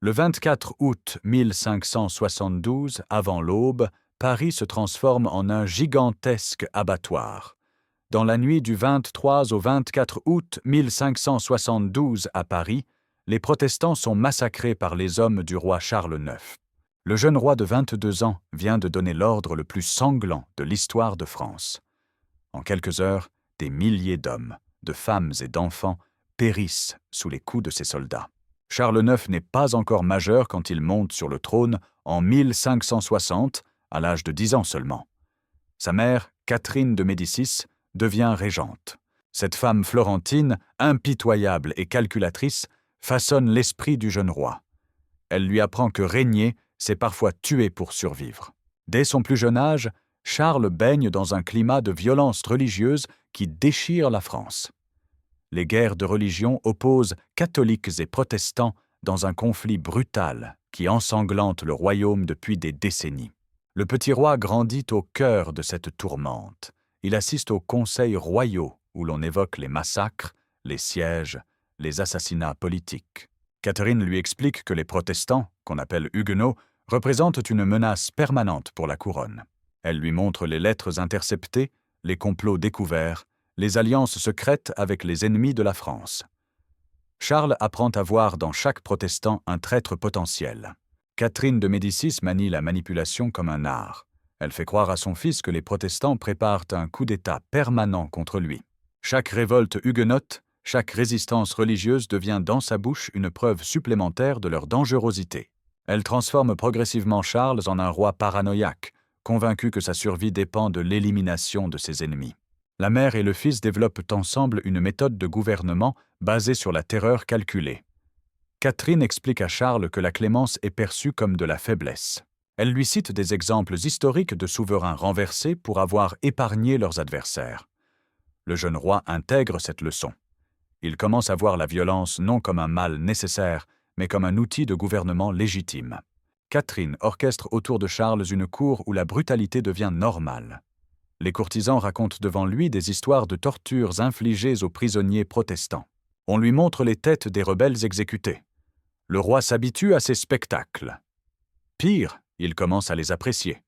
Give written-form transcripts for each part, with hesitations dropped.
Le 24 août 1572, avant l'aube, Paris se transforme en un gigantesque abattoir. Dans la nuit du 23 au 24 août 1572 à Paris, les protestants sont massacrés par les hommes du roi Charles IX. Le jeune roi de 22 ans vient de donner l'ordre le plus sanglant de l'histoire de France. En quelques heures, des milliers d'hommes, de femmes et d'enfants périssent sous les coups de ces soldats. Charles IX n'est pas encore majeur quand il monte sur le trône en 1560, à l'âge de 10 ans seulement. Sa mère, Catherine de Médicis, devient régente. Cette femme florentine, impitoyable et calculatrice, façonne l'esprit du jeune roi. Elle lui apprend que régner, c'est parfois tuer pour survivre. Dès son plus jeune âge, Charles baigne dans un climat de violence religieuse qui déchire la France. Les guerres de religion opposent catholiques et protestants dans un conflit brutal qui ensanglante le royaume depuis des décennies. Le petit roi grandit au cœur de cette tourmente. Il assiste aux conseils royaux où l'on évoque les massacres, les sièges, les assassinats politiques. Catherine lui explique que les protestants, qu'on appelle huguenots, représentent une menace permanente pour la couronne. Elle lui montre les lettres interceptées, les complots découverts, les alliances secrètes avec les ennemis de la France. Charles apprend à voir dans chaque protestant un traître potentiel. Catherine de Médicis manie la manipulation comme un art. Elle fait croire à son fils que les protestants préparent un coup d'État permanent contre lui. Chaque révolte huguenote, chaque résistance religieuse devient dans sa bouche une preuve supplémentaire de leur dangerosité. Elle transforme progressivement Charles en un roi paranoïaque, convaincu que sa survie dépend de l'élimination de ses ennemis. La mère et le fils développent ensemble une méthode de gouvernement basée sur la terreur calculée. Catherine explique à Charles que la clémence est perçue comme de la faiblesse. Elle lui cite des exemples historiques de souverains renversés pour avoir épargné leurs adversaires. Le jeune roi intègre cette leçon. Il commence à voir la violence non comme un mal nécessaire, mais comme un outil de gouvernement légitime. Catherine orchestre autour de Charles une cour où la brutalité devient normale. Les courtisans racontent devant lui des histoires de tortures infligées aux prisonniers protestants. On lui montre les têtes des rebelles exécutés. Le roi s'habitue à ces spectacles. Pire, il commence à les apprécier.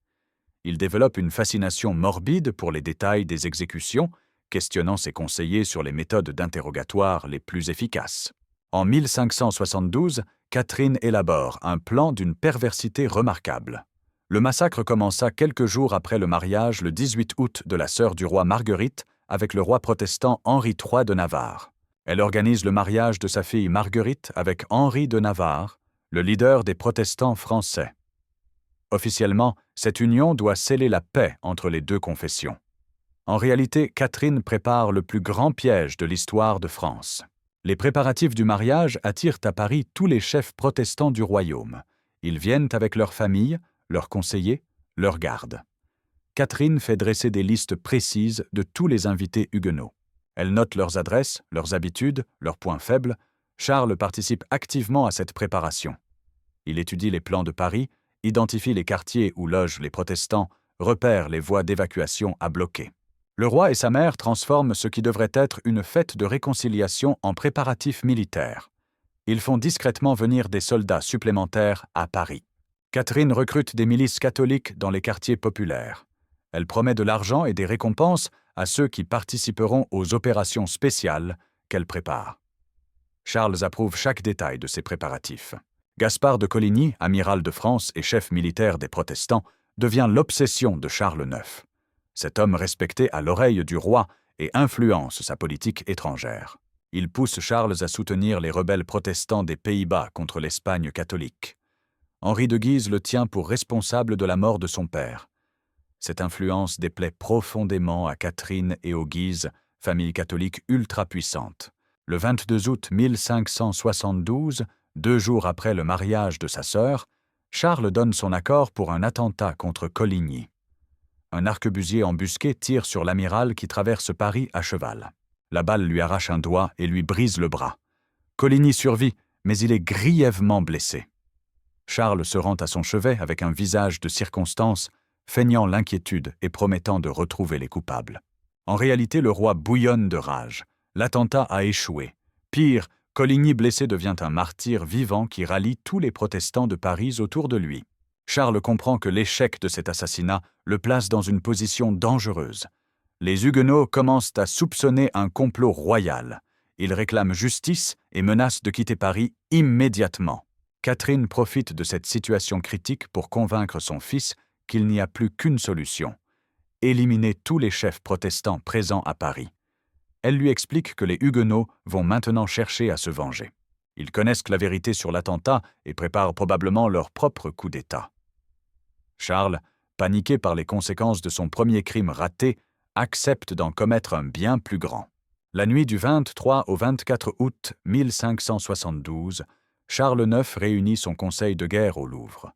Il développe une fascination morbide pour les détails des exécutions, questionnant ses conseillers sur les méthodes d'interrogatoire les plus efficaces. En 1572, Catherine élabore un plan d'une perversité remarquable. Le massacre commença quelques jours après le mariage le 18 août de la sœur du roi Marguerite avec le roi protestant Henri III de Navarre. Elle organise le mariage de sa fille Marguerite avec Henri de Navarre, le leader des protestants français. Officiellement, cette union doit sceller la paix entre les deux confessions. En réalité, Catherine prépare le plus grand piège de l'histoire de France. Les préparatifs du mariage attirent à Paris tous les chefs protestants du royaume. Ils viennent avec leurs familles, leurs conseillers, leurs gardes. Catherine fait dresser des listes précises de tous les invités huguenots. Elle note leurs adresses, leurs habitudes, leurs points faibles. Charles participe activement à cette préparation. Il étudie les plans de Paris, identifie les quartiers où logent les protestants, repère les voies d'évacuation à bloquer. Le roi et sa mère transforment ce qui devrait être une fête de réconciliation en préparatifs militaires. Ils font discrètement venir des soldats supplémentaires à Paris. Catherine recrute des milices catholiques dans les quartiers populaires. Elle promet de l'argent et des récompenses à ceux qui participeront aux opérations spéciales qu'elle prépare. Charles approuve chaque détail de ces préparatifs. Gaspard de Coligny, amiral de France et chef militaire des protestants, devient l'obsession de Charles IX. Cet homme respecté à l'oreille du roi et influence sa politique étrangère. Il pousse Charles à soutenir les rebelles protestants des Pays-Bas contre l'Espagne catholique. Henri de Guise le tient pour responsable de la mort de son père. Cette influence déplaît profondément à Catherine et aux Guises, famille catholique ultra-puissante. Le 22 août 1572, 2 jours après le mariage de sa sœur, Charles donne son accord pour un attentat contre Coligny. Un arquebusier embusqué tire sur l'amiral qui traverse Paris à cheval. La balle lui arrache un doigt et lui brise le bras. Coligny survit, mais il est grièvement blessé. Charles se rend à son chevet avec un visage de circonstance, feignant l'inquiétude et promettant de retrouver les coupables. En réalité, le roi bouillonne de rage. L'attentat a échoué. Pire, Coligny blessé devient un martyr vivant qui rallie tous les protestants de Paris autour de lui. Charles comprend que l'échec de cet assassinat le place dans une position dangereuse. Les Huguenots commencent à soupçonner un complot royal. Ils réclament justice et menacent de quitter Paris immédiatement. Catherine profite de cette situation critique pour convaincre son fils qu'il n'y a plus qu'une solution: éliminer tous les chefs protestants présents à Paris. Elle lui explique que les Huguenots vont maintenant chercher à se venger. Ils connaissent la vérité sur l'attentat et préparent probablement leur propre coup d'État. Charles, paniqué par les conséquences de son premier crime raté, accepte d'en commettre un bien plus grand. La nuit du 23 au 24 août 1572, Charles IX réunit son conseil de guerre au Louvre.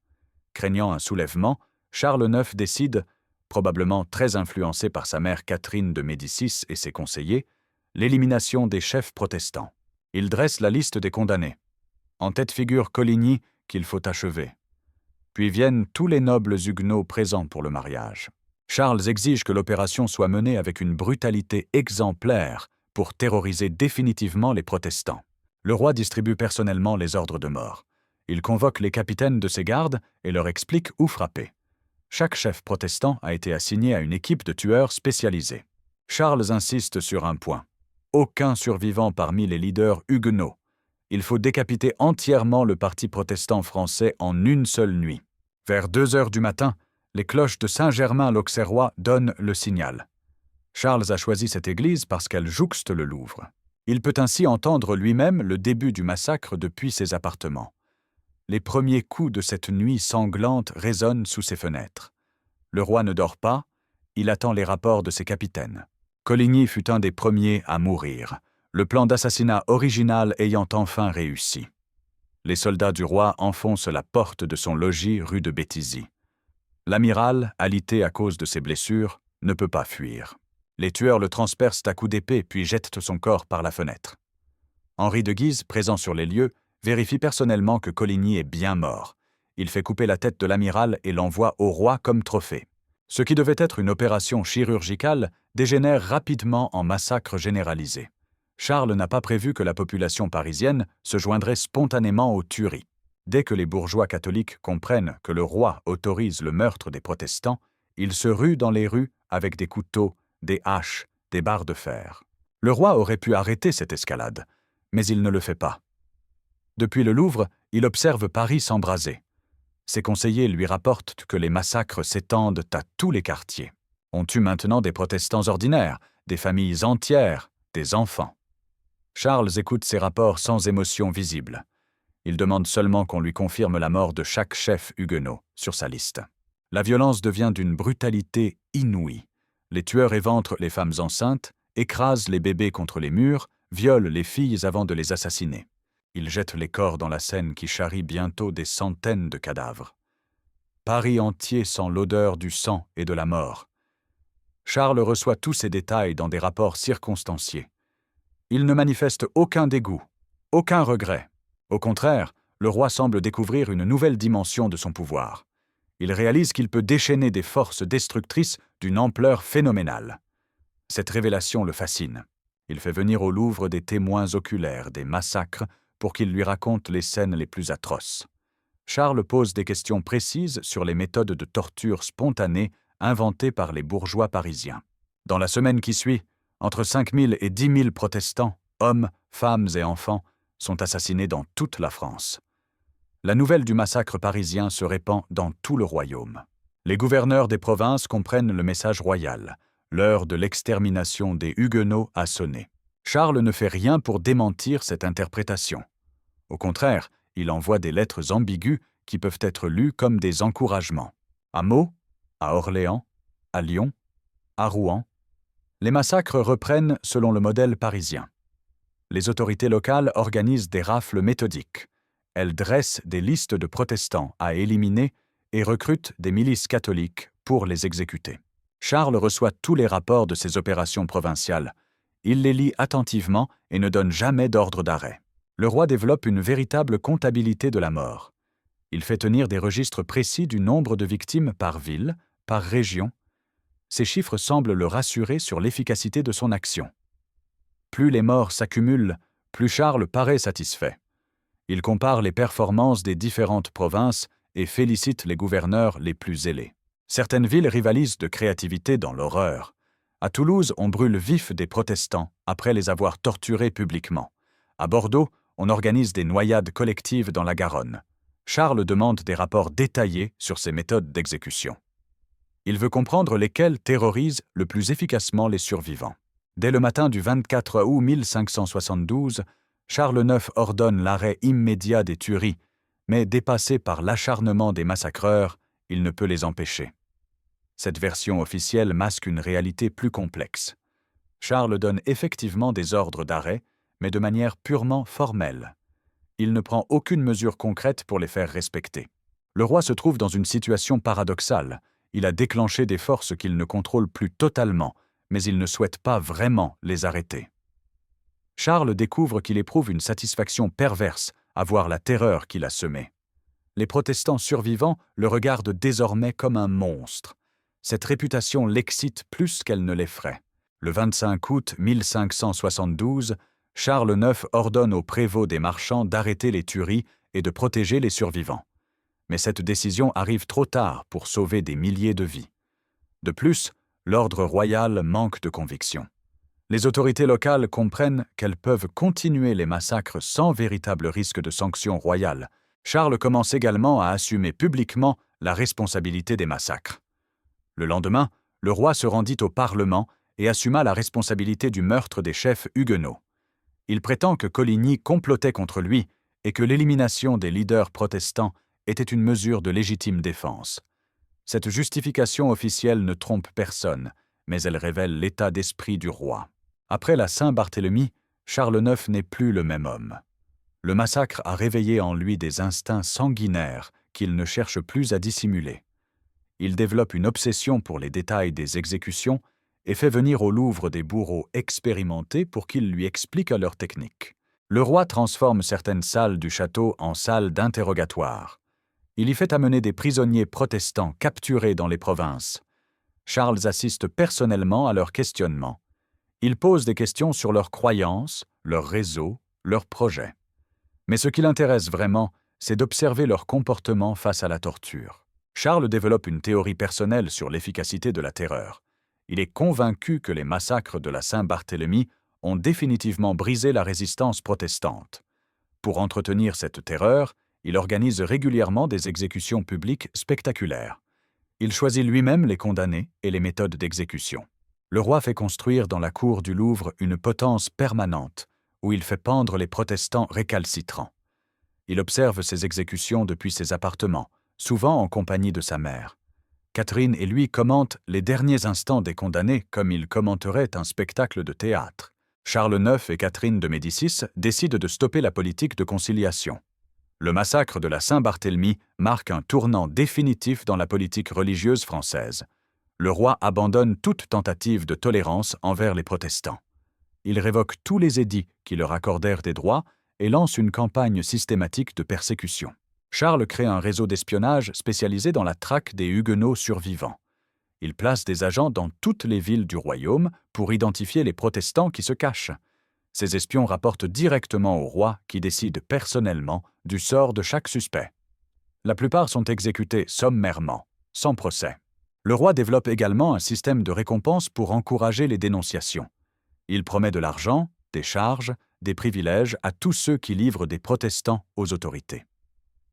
Craignant un soulèvement, Charles IX décide, probablement très influencé par sa mère Catherine de Médicis et ses conseillers, l'élimination des chefs protestants. Il dresse la liste des condamnés. En tête figure Coligny, qu'il faut achever. Puis viennent tous les nobles huguenots présents pour le mariage. Charles exige que l'opération soit menée avec une brutalité exemplaire pour terroriser définitivement les protestants. Le roi distribue personnellement les ordres de mort. Il convoque les capitaines de ses gardes et leur explique où frapper. Chaque chef protestant a été assigné à une équipe de tueurs spécialisés. Charles insiste sur un point: aucun survivant parmi les leaders huguenots. Il faut décapiter entièrement le parti protestant français en une seule nuit. Vers 2 heures du matin, les cloches de Saint-Germain-l'Auxerrois donnent le signal. Charles a choisi cette église parce qu'elle jouxte le Louvre. Il peut ainsi entendre lui-même le début du massacre depuis ses appartements. Les premiers coups de cette nuit sanglante résonnent sous ses fenêtres. Le roi ne dort pas, il attend les rapports de ses capitaines. Coligny fut un des premiers à mourir, le plan d'assassinat original ayant enfin réussi. Les soldats du roi enfoncent la porte de son logis rue de Béthisy. L'amiral, alité à cause de ses blessures, ne peut pas fuir. Les tueurs le transpercent à coups d'épée puis jettent son corps par la fenêtre. Henri de Guise, présent sur les lieux, vérifie personnellement que Coligny est bien mort. Il fait couper la tête de l'amiral et l'envoie au roi comme trophée. Ce qui devait être une opération chirurgicale dégénère rapidement en massacre généralisé. Charles n'a pas prévu que la population parisienne se joindrait spontanément aux tueries. Dès que les bourgeois catholiques comprennent que le roi autorise le meurtre des protestants, ils se ruent dans les rues avec des couteaux, des haches, des barres de fer. Le roi aurait pu arrêter cette escalade, mais il ne le fait pas. Depuis le Louvre, il observe Paris s'embraser. Ses conseillers lui rapportent que les massacres s'étendent à tous les quartiers. On tue maintenant des protestants ordinaires, des familles entières, des enfants. Charles écoute ces rapports sans émotion visible. Il demande seulement qu'on lui confirme la mort de chaque chef huguenot sur sa liste. La violence devient d'une brutalité inouïe. Les tueurs éventrent les femmes enceintes, écrasent les bébés contre les murs, violent les filles avant de les assassiner. Ils jettent les corps dans la Seine qui charrie bientôt des centaines de cadavres. Paris entier sent l'odeur du sang et de la mort. Charles reçoit tous ces détails dans des rapports circonstanciés. Il ne manifeste aucun dégoût, aucun regret. Au contraire, le roi semble découvrir une nouvelle dimension de son pouvoir. Il réalise qu'il peut déchaîner des forces destructrices d'une ampleur phénoménale. Cette révélation le fascine. Il fait venir au Louvre des témoins oculaires des massacres pour qu'ils lui racontent les scènes les plus atroces. Charles pose des questions précises sur les méthodes de torture spontanée inventées par les bourgeois parisiens. Dans la semaine qui suit, entre 5 000 et 10 000 protestants, hommes, femmes et enfants, sont assassinés dans toute la France. La nouvelle du massacre parisien se répand dans tout le royaume. Les gouverneurs des provinces comprennent le message royal. L'heure de l'extermination des Huguenots a sonné. Charles ne fait rien pour démentir cette interprétation. Au contraire, il envoie des lettres ambiguës qui peuvent être lues comme des encouragements. À Meaux, à Orléans, à Lyon, à Rouen, les massacres reprennent selon le modèle parisien. Les autorités locales organisent des rafles méthodiques. Elles dressent des listes de protestants à éliminer et recrutent des milices catholiques pour les exécuter. Charles reçoit tous les rapports de ces opérations provinciales. Il les lit attentivement et ne donne jamais d'ordre d'arrêt. Le roi développe une véritable comptabilité de la mort. Il fait tenir des registres précis du nombre de victimes par ville, par région. Ces chiffres semblent le rassurer sur l'efficacité de son action. Plus les morts s'accumulent, plus Charles paraît satisfait. Il compare les performances des différentes provinces et félicite les gouverneurs les plus zélés. Certaines villes rivalisent de créativité dans l'horreur. À Toulouse, on brûle vif des protestants après les avoir torturés publiquement. À Bordeaux, on organise des noyades collectives dans la Garonne. Charles demande des rapports détaillés sur ces méthodes d'exécution. Il veut comprendre lesquelles terrorisent le plus efficacement les survivants. Dès le matin du 24 août 1572, Charles IX ordonne l'arrêt immédiat des tueries, mais dépassé par l'acharnement des massacreurs, il ne peut les empêcher. Cette version officielle masque une réalité plus complexe. Charles donne effectivement des ordres d'arrêt, mais de manière purement formelle. Il ne prend aucune mesure concrète pour les faire respecter. Le roi se trouve dans une situation paradoxale. Il a déclenché des forces qu'il ne contrôle plus totalement, mais il ne souhaite pas vraiment les arrêter. Charles découvre qu'il éprouve une satisfaction perverse à voir la terreur qu'il a semée. Les protestants survivants le regardent désormais comme un monstre. Cette réputation l'excite plus qu'elle ne l'effraie. Le 25 août 1572, Charles IX ordonne au prévôt des marchands d'arrêter les tueries et de protéger les survivants. Mais cette décision arrive trop tard pour sauver des milliers de vies. De plus, l'ordre royal manque de conviction. Les autorités locales comprennent qu'elles peuvent continuer les massacres sans véritable risque de sanction royale. Charles commence également à assumer publiquement la responsabilité des massacres. Le lendemain, le roi se rendit au Parlement et assuma la responsabilité du meurtre des chefs huguenots. Il prétend que Coligny complotait contre lui et que l'élimination des leaders protestants était une mesure de légitime défense. Cette justification officielle ne trompe personne, mais elle révèle l'état d'esprit du roi. Après la Saint-Barthélemy, Charles IX n'est plus le même homme. Le massacre a réveillé en lui des instincts sanguinaires qu'il ne cherche plus à dissimuler. Il développe une obsession pour les détails des exécutions et fait venir au Louvre des bourreaux expérimentés pour qu'ils lui expliquent leur technique. Le roi transforme certaines salles du château en salles d'interrogatoire. Il y fait amener des prisonniers protestants capturés dans les provinces. Charles assiste personnellement à leurs questionnements. Il pose des questions sur leurs croyances, leurs réseaux, leurs projets. Mais ce qui l'intéresse vraiment, c'est d'observer leur comportement face à la torture. Charles développe une théorie personnelle sur l'efficacité de la terreur. Il est convaincu que les massacres de la Saint-Barthélemy ont définitivement brisé la résistance protestante. Pour entretenir cette terreur, il organise régulièrement des exécutions publiques spectaculaires. Il choisit lui-même les condamnés et les méthodes d'exécution. Le roi fait construire dans la cour du Louvre une potence permanente, où il fait pendre les protestants récalcitrants. Il observe ces exécutions depuis ses appartements, souvent en compagnie de sa mère. Catherine et lui commentent les derniers instants des condamnés comme ils commenteraient un spectacle de théâtre. Charles IX et Catherine de Médicis décident de stopper la politique de conciliation. Le massacre de la Saint-Barthélemy marque un tournant définitif dans la politique religieuse française. Le roi abandonne toute tentative de tolérance envers les protestants. Il révoque tous les édits qui leur accordèrent des droits et lance une campagne systématique de persécution. Charles crée un réseau d'espionnage spécialisé dans la traque des huguenots survivants. Il place des agents dans toutes les villes du royaume pour identifier les protestants qui se cachent. Ces espions rapportent directement au roi qui décide personnellement du sort de chaque suspect. La plupart sont exécutés sommairement, sans procès. Le roi développe également un système de récompense pour encourager les dénonciations. Il promet de l'argent, des charges, des privilèges à tous ceux qui livrent des protestants aux autorités.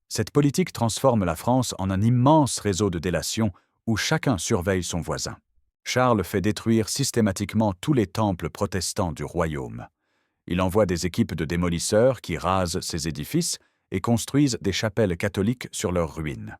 Cette politique transforme la France en un immense réseau de délation où chacun surveille son voisin. Charles fait détruire systématiquement tous les temples protestants du royaume. Il envoie des équipes de démolisseurs qui rasent ces édifices et construisent des chapelles catholiques sur leurs ruines.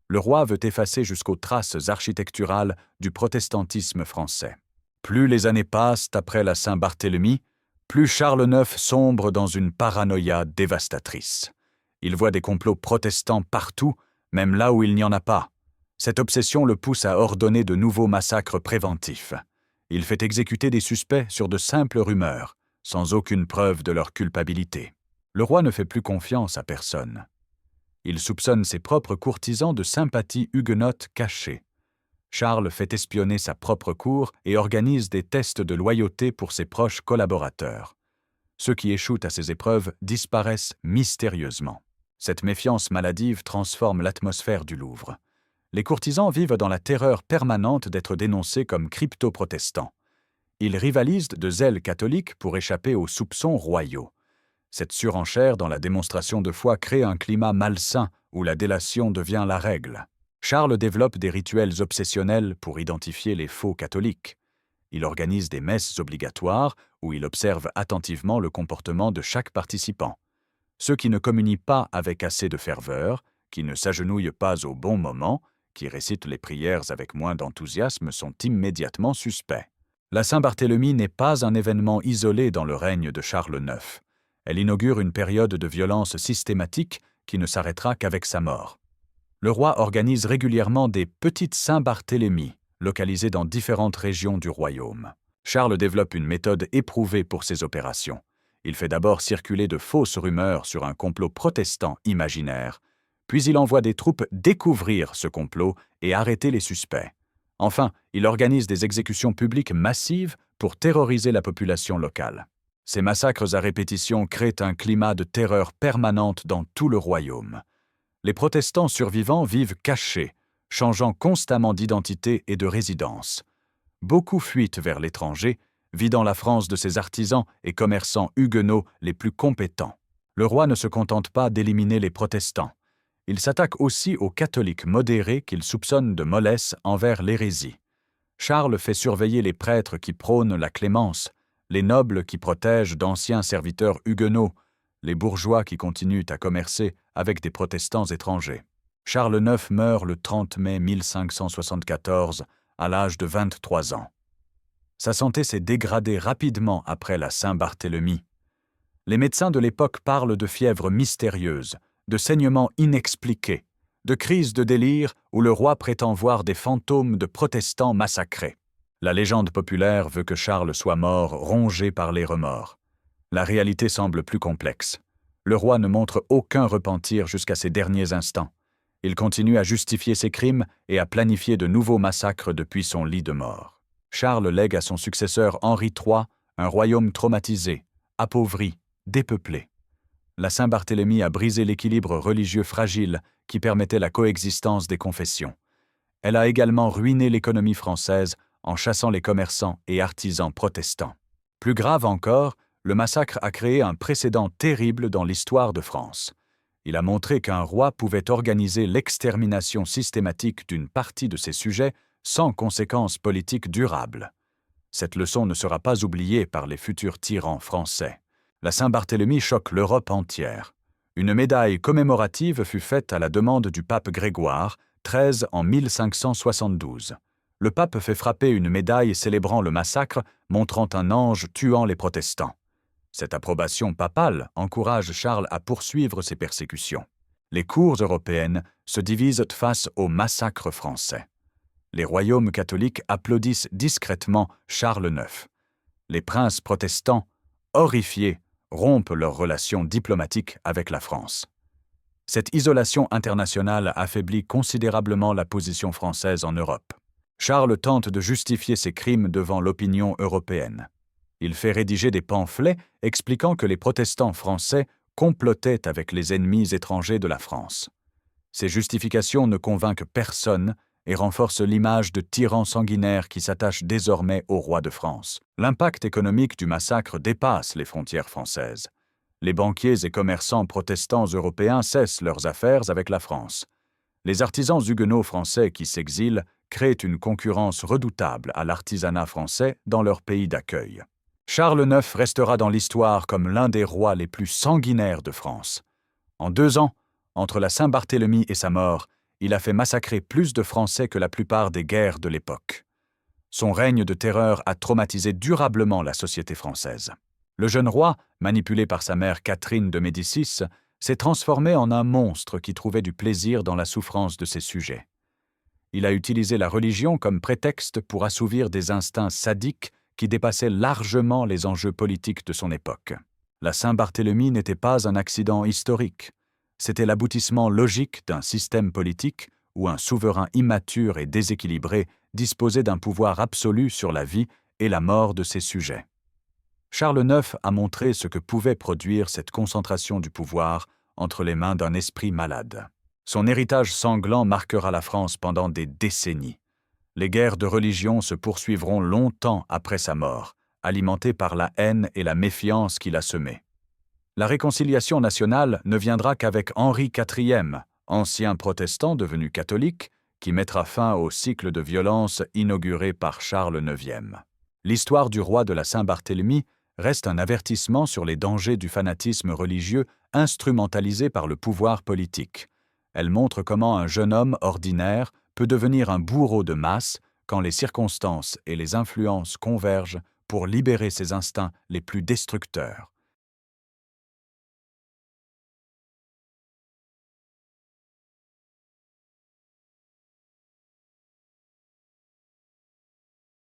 Le roi veut effacer jusqu'aux traces architecturales du protestantisme français. Plus les années passent après la Saint-Barthélemy, plus Charles IX sombre dans une paranoïa dévastatrice. Il voit des complots protestants partout, même là où il n'y en a pas. Cette obsession le pousse à ordonner de nouveaux massacres préventifs. Il fait exécuter des suspects sur de simples rumeurs, sans aucune preuve de leur culpabilité. Le roi ne fait plus confiance à personne. Il soupçonne ses propres courtisans de sympathies huguenotes cachées. Charles fait espionner sa propre cour et organise des tests de loyauté pour ses proches collaborateurs. Ceux qui échouent à ces épreuves disparaissent mystérieusement. Cette méfiance maladive transforme l'atmosphère du Louvre. Les courtisans vivent dans la terreur permanente d'être dénoncés comme crypto-protestants. Ils rivalisent de zèle catholique pour échapper aux soupçons royaux. Cette surenchère dans la démonstration de foi crée un climat malsain où la délation devient la règle. Charles développe des rituels obsessionnels pour identifier les faux catholiques. Il organise des messes obligatoires où il observe attentivement le comportement de chaque participant. Ceux qui ne communient pas avec assez de ferveur, qui ne s'agenouillent pas au bon moment, qui récitent les prières avec moins d'enthousiasme sont immédiatement suspects. La Saint-Barthélemy n'est pas un événement isolé dans le règne de Charles IX. Elle inaugure une période de violence systématique qui ne s'arrêtera qu'avec sa mort. Le roi organise régulièrement des petites Saint-Barthélemy, localisées dans différentes régions du royaume. Charles développe une méthode éprouvée pour ces opérations. Il fait d'abord circuler de fausses rumeurs sur un complot protestant imaginaire, puis il envoie des troupes découvrir ce complot et arrêter les suspects. Enfin, il organise des exécutions publiques massives pour terroriser la population locale. Ces massacres à répétition créent un climat de terreur permanente dans tout le royaume. Les protestants survivants vivent cachés, changeant constamment d'identité et de résidence. Beaucoup fuient vers l'étranger, vidant la France de ses artisans et commerçants huguenots les plus compétents. Le roi ne se contente pas d'éliminer les protestants. Il s'attaque aussi aux catholiques modérés qu'il soupçonne de mollesse envers l'hérésie. Charles fait surveiller les prêtres qui prônent la clémence, les nobles qui protègent d'anciens serviteurs huguenots, les bourgeois qui continuent à commercer avec des protestants étrangers. Charles IX meurt le 30 mai 1574, à l'âge de 23 ans. Sa santé s'est dégradée rapidement après la Saint-Barthélemy. Les médecins de l'époque parlent de fièvre mystérieuse, de saignements inexpliqués, de crises de délire où le roi prétend voir des fantômes de protestants massacrés. La légende populaire veut que Charles soit mort rongé par les remords. La réalité semble plus complexe. Le roi ne montre aucun repentir jusqu'à ses derniers instants. Il continue à justifier ses crimes et à planifier de nouveaux massacres depuis son lit de mort. Charles lègue à son successeur Henri III un royaume traumatisé, appauvri, dépeuplé. La Saint-Barthélemy a brisé l'équilibre religieux fragile qui permettait la coexistence des confessions. Elle a également ruiné l'économie française en chassant les commerçants et artisans protestants. Plus grave encore, le massacre a créé un précédent terrible dans l'histoire de France. Il a montré qu'un roi pouvait organiser l'extermination systématique d'une partie de ses sujets sans conséquences politiques durables. Cette leçon ne sera pas oubliée par les futurs tyrans français. La Saint-Barthélemy choque l'Europe entière. Une médaille commémorative fut faite à la demande du pape Grégoire, XIII en 1572. Le pape fait frapper une médaille célébrant le massacre, montrant un ange tuant les protestants. Cette approbation papale encourage Charles à poursuivre ses persécutions. Les cours européennes se divisent face au massacre français. Les royaumes catholiques applaudissent discrètement Charles IX. Les princes protestants, horrifiés, rompent leurs relations diplomatiques avec la France. Cette isolation internationale affaiblit considérablement la position française en Europe. Charles tente de justifier ses crimes devant l'opinion européenne. Il fait rédiger des pamphlets expliquant que les protestants français complotaient avec les ennemis étrangers de la France. Ces justifications ne convainquent personne et renforcent l'image de tyran sanguinaire qui s'attache désormais au roi de France. L'impact économique du massacre dépasse les frontières françaises. Les banquiers et commerçants protestants européens cessent leurs affaires avec la France. Les artisans huguenots français qui s'exilent créent une concurrence redoutable à l'artisanat français dans leur pays d'accueil. Charles IX restera dans l'histoire comme l'un des rois les plus sanguinaires de France. En 2 ans, entre la Saint-Barthélemy et sa mort, il a fait massacrer plus de Français que la plupart des guerres de l'époque. Son règne de terreur a traumatisé durablement la société française. Le jeune roi, manipulé par sa mère Catherine de Médicis, s'est transformé en un monstre qui trouvait du plaisir dans la souffrance de ses sujets. Il a utilisé la religion comme prétexte pour assouvir des instincts sadiques qui dépassaient largement les enjeux politiques de son époque. La Saint-Barthélemy n'était pas un accident historique. C'était l'aboutissement logique d'un système politique où un souverain immature et déséquilibré disposait d'un pouvoir absolu sur la vie et la mort de ses sujets. Charles IX a montré ce que pouvait produire cette concentration du pouvoir entre les mains d'un esprit malade. Son héritage sanglant marquera la France pendant des décennies. Les guerres de religion se poursuivront longtemps après sa mort, alimentées par la haine et la méfiance qu'il a semées. La réconciliation nationale ne viendra qu'avec Henri IV, ancien protestant devenu catholique, qui mettra fin au cycle de violence inauguré par Charles IX. L'histoire du roi de la Saint-Barthélemy reste un avertissement sur les dangers du fanatisme religieux instrumentalisé par le pouvoir politique. Elle montre comment un jeune homme ordinaire peut devenir un bourreau de masse quand les circonstances et les influences convergent pour libérer ses instincts les plus destructeurs.